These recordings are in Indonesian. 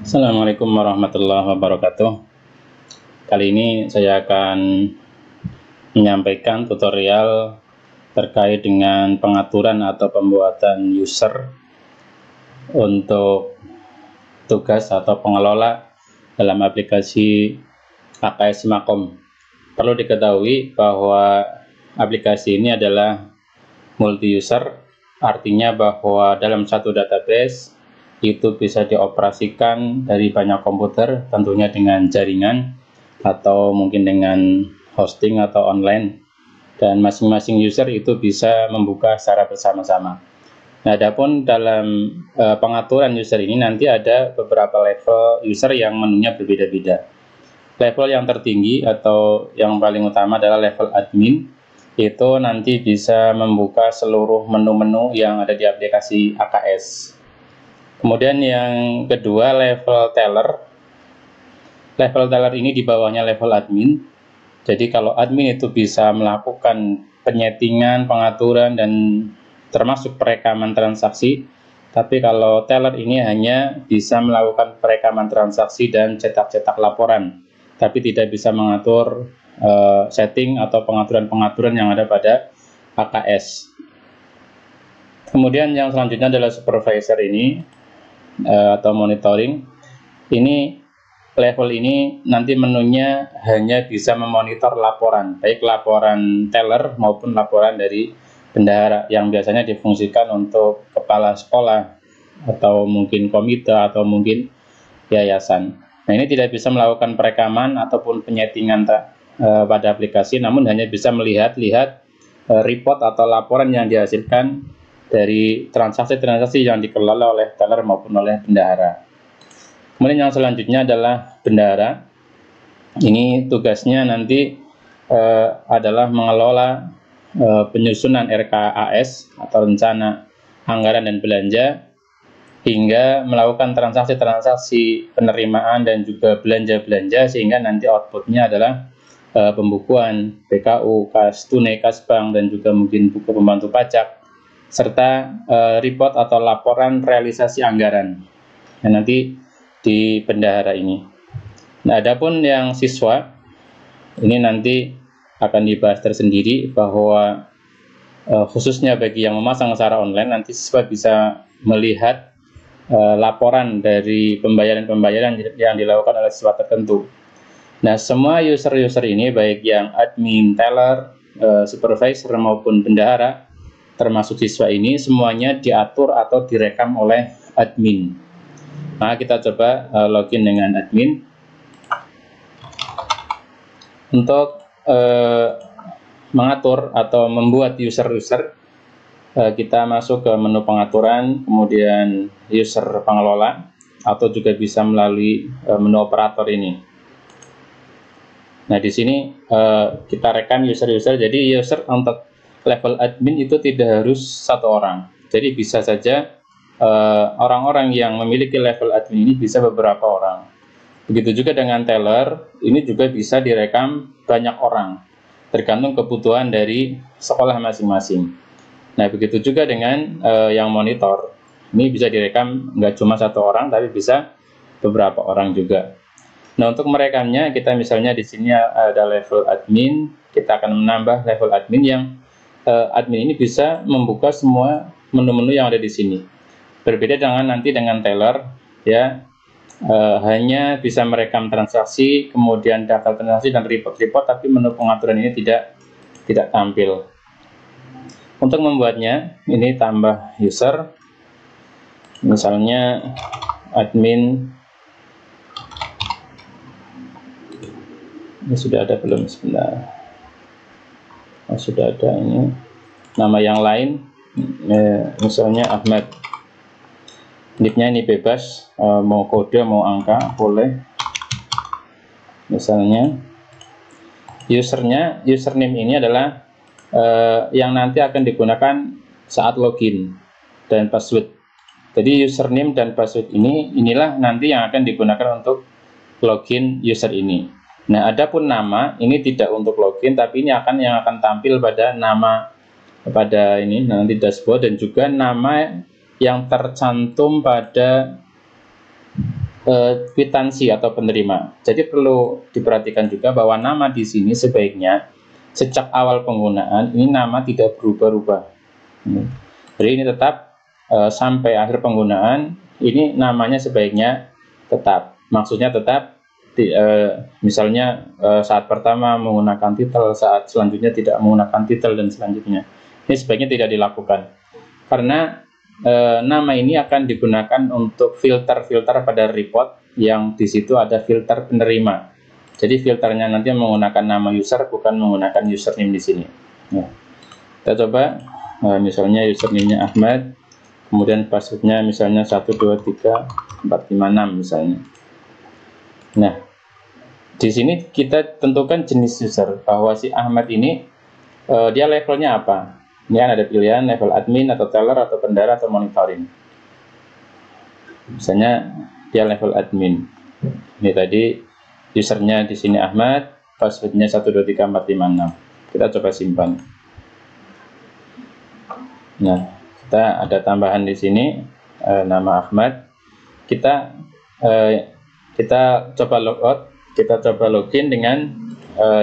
Assalamualaikum warahmatullahi wabarakatuh. Kali ini saya akan menyampaikan tutorial terkait dengan pengaturan atau pembuatan user untuk tugas atau pengelola dalam aplikasi AKS Makom. Perlu diketahui bahwa aplikasi ini adalah multi-user, artinya bahwa dalam satu database itu bisa dioperasikan dari banyak komputer, tentunya dengan jaringan atau mungkin dengan hosting atau online, dan masing-masing user itu bisa membuka secara bersama-sama. Nah, adapun dalam pengaturan user ini nanti ada beberapa level user yang menunya berbeda-beda. Level yang tertinggi atau yang paling utama adalah level admin, itu nanti bisa membuka seluruh menu-menu yang ada di aplikasi AKS. Kemudian yang kedua level teller. Level teller ini di bawahnya level admin. Jadi kalau admin itu bisa melakukan penyetingan, pengaturan, dan termasuk perekaman transaksi. Tapi kalau teller ini hanya bisa melakukan perekaman transaksi dan cetak-cetak laporan. Tapi tidak bisa mengatur setting atau pengaturan-pengaturan yang ada pada AKS. Kemudian yang selanjutnya adalah supervisor ini. Atau monitoring. Ini level ini nanti menunya hanya bisa memonitor laporan, baik laporan teller maupun laporan dari bendahara yang biasanya difungsikan untuk kepala sekolah atau mungkin komite atau mungkin yayasan. Nah, ini tidak bisa melakukan perekaman ataupun penyetingan pada aplikasi, namun hanya bisa melihat report atau laporan yang dihasilkan dari transaksi-transaksi yang dikelola oleh teller maupun oleh bendahara. Kemudian yang selanjutnya adalah bendahara. Ini tugasnya nanti adalah mengelola penyusunan RKAS atau rencana anggaran dan belanja, hingga melakukan transaksi-transaksi penerimaan dan juga belanja-belanja, sehingga nanti outputnya adalah pembukuan BKU, kas tunai, kas bank, dan juga mungkin buku pembantu pajak, serta report atau laporan realisasi anggaran yang nanti di bendahara ini. Nah, adapun yang siswa ini nanti akan dibahas tersendiri, bahwa khususnya bagi yang memasang secara online, nanti siswa bisa melihat laporan dari pembayaran-pembayaran yang dilakukan oleh siswa tertentu. Nah, semua user-user ini, baik yang admin, teller, supervisor maupun bendahara, termasuk siswa ini, semuanya diatur atau direkam oleh admin. Nah, kita coba login dengan admin. Untuk mengatur atau membuat user-user, kita masuk ke menu pengaturan, kemudian user pengelola, atau juga bisa melalui menu operator ini. Nah, di sini kita rekam user-user. Jadi user untuk level admin itu tidak harus satu orang. Jadi bisa saja orang-orang yang memiliki level admin ini bisa beberapa orang. Begitu juga dengan teller, ini juga bisa direkam banyak orang, tergantung kebutuhan dari sekolah masing-masing. Nah, begitu juga dengan yang monitor. Ini bisa direkam nggak cuma satu orang, tapi bisa beberapa orang juga. Nah, untuk merekamnya, kita misalnya di sini ada level admin, kita akan menambah level admin yang admin ini bisa membuka semua menu-menu yang ada di sini. Berbeda dengan nanti dengan teller, ya, hanya bisa merekam transaksi, kemudian daftar transaksi dan report-report, tapi menu pengaturan ini tidak tampil. Untuk membuatnya, ini tambah user, misalnya admin. Ini sudah ada belum? Sebentar. Oh, sudah ada. Ini nama yang lain, misalnya Ahmad. Nicknya ini bebas, mau kode mau angka boleh. Misalnya username ini adalah yang nanti akan digunakan saat login, dan password. Jadi username dan password inilah nanti yang akan digunakan untuk login user ini. Nah, adapun nama ini tidak untuk login, tapi ini yang akan tampil pada nama pada ini nanti dashboard, dan juga nama yang tercantum pada kwitansi atau penerima. Jadi perlu diperhatikan juga bahwa nama di sini sebaiknya sejak awal penggunaan ini nama tidak berubah-ubah. Jadi ini tetap sampai akhir penggunaan ini namanya sebaiknya tetap. Maksudnya tetap misalnya saat pertama menggunakan titel, saat selanjutnya tidak menggunakan titel, dan selanjutnya. Ini sebaiknya tidak dilakukan karena nama ini akan digunakan untuk filter-filter pada report yang di situ ada filter penerima. Jadi filternya nanti menggunakan nama user, bukan menggunakan username di sini. Nah, kita coba misalnya username-nya Ahmad, kemudian password-nya misalnya 123456 misalnya. Nah, di sini kita tentukan jenis user, bahwa si Ahmad ini dia levelnya apa. Ini ada pilihan level admin atau teller atau bendahara atau monitoring. Misalnya dia level admin. Ini tadi usernya di sini Ahmad, passwordnya 123456. Kita coba simpan. Nah, kita ada tambahan di sini nama Ahmad. Kita coba logout, kita coba login dengan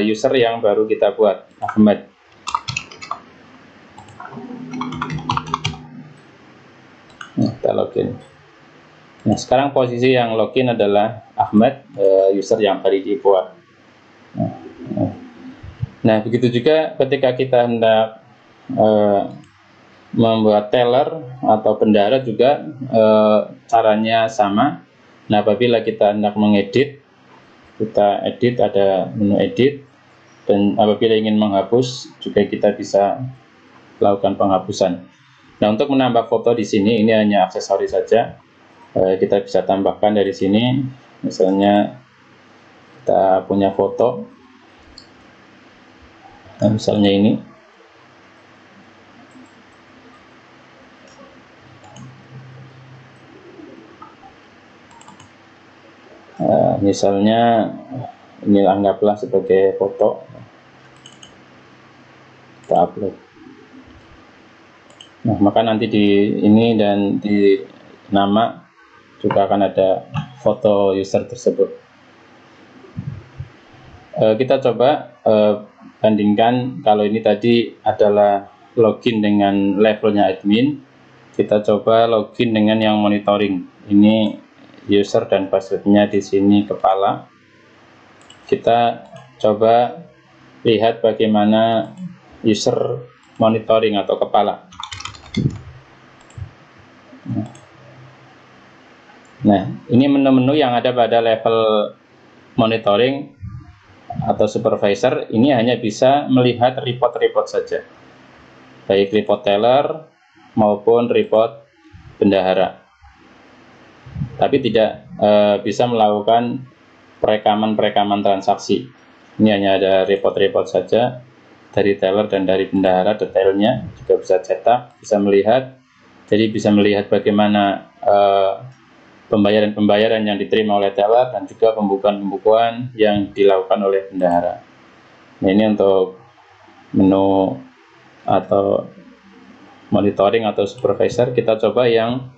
user yang baru kita buat, Ahmad. Nah, kita login. Nah, sekarang posisi yang login adalah Ahmad, user yang tadi dibuat. Nah, begitu juga ketika kita hendak membuat teller atau bendahara juga caranya sama. Nah, apabila kita hendak mengedit, kita edit, ada menu edit, dan apabila ingin menghapus juga kita bisa lakukan penghapusan. Nah, untuk menambah foto di sini ini hanya aksesoris saja. Kita bisa tambahkan dari sini, misalnya kita punya foto, nah, misalnya ini. Misalnya ini anggaplah sebagai foto, kita upload. Nah, maka nanti di ini dan di nama juga akan ada foto user tersebut. Kita coba bandingkan, kalau ini tadi adalah login dengan levelnya admin, kita coba login dengan yang monitoring. Ini user dan passwordnya di sini kepala. Kita coba lihat bagaimana user monitoring atau kepala. Nah, ini menu-menu yang ada pada level monitoring atau supervisor ini hanya bisa melihat report-report saja, baik report teller maupun report bendahara, tapi tidak bisa melakukan perekaman transaksi. Ini hanya ada report-report saja dari teller dan dari bendahara, detailnya juga bisa cetak, bisa melihat. Jadi bisa melihat bagaimana pembayaran yang diterima oleh teller dan juga pembukuan-pembukuan yang dilakukan oleh bendahara. Nah, ini untuk menu atau monitoring atau supervisor. Kita coba yang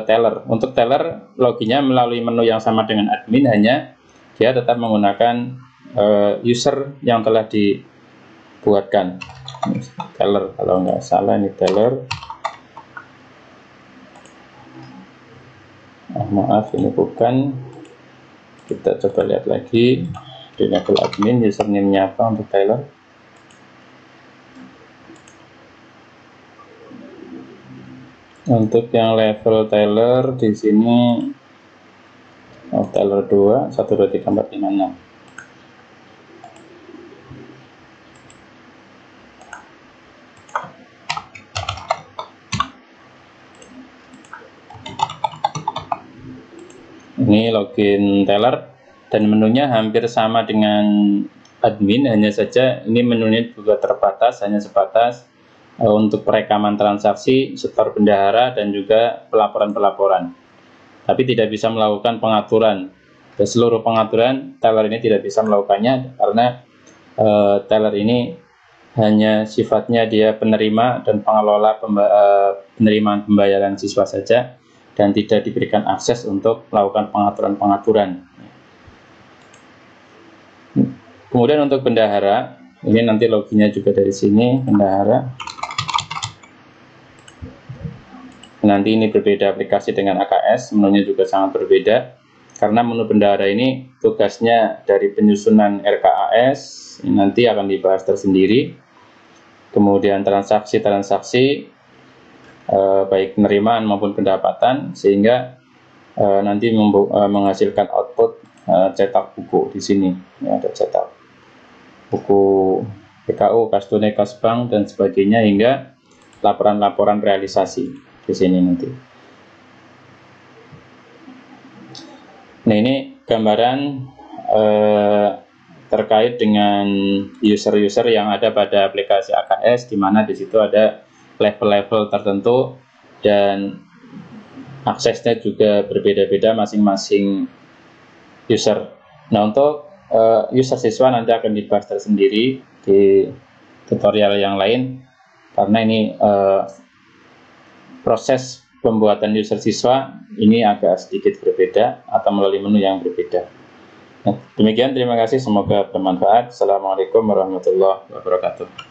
teller. Untuk teller loginnya melalui menu yang sama dengan admin, hanya dia tetap menggunakan user yang telah dibuatkan. Teller, kalau nggak salah ini teller. Maaf, ini bukan. Kita coba lihat lagi di level admin, username-nya apa untuk teller. Untuk yang level teller di sini teller 2 123456. Ini login teller dan menunya hampir sama dengan admin, hanya saja ini menunya juga terbatas, hanya sebatas untuk perekaman transaksi, setor bendahara, dan juga pelaporan-pelaporan. Tapi tidak bisa melakukan pengaturan. Dan seluruh pengaturan teller ini tidak bisa melakukannya karena teller ini hanya sifatnya dia penerima dan pengelola penerimaan pembayaran siswa saja, dan tidak diberikan akses untuk melakukan pengaturan-pengaturan. Kemudian untuk bendahara, ini nanti loginya juga dari sini, bendahara. Nanti ini berbeda aplikasi dengan AKS, menunya juga sangat berbeda, karena menu bendahara ini tugasnya dari penyusunan RKAS, ini nanti akan dibahas tersendiri. Kemudian transaksi-transaksi, baik penerimaan maupun pendapatan, sehingga nanti menghasilkan output cetak buku di sini. Ya, ada cetak buku PKU, kas tunai, kas bank, dan sebagainya, hingga laporan-laporan realisasi di sini nanti. Nah, ini gambaran terkait dengan user-user yang ada pada aplikasi AKS, di mana di situ ada level-level tertentu dan aksesnya juga berbeda-beda masing-masing user. Nah, untuk user siswa nanti akan dibahas tersendiri di tutorial yang lain, karena ini proses pembuatan user siswa ini agak sedikit berbeda atau melalui menu yang berbeda. Nah, demikian, terima kasih, semoga bermanfaat. Assalamualaikum warahmatullahi wabarakatuh.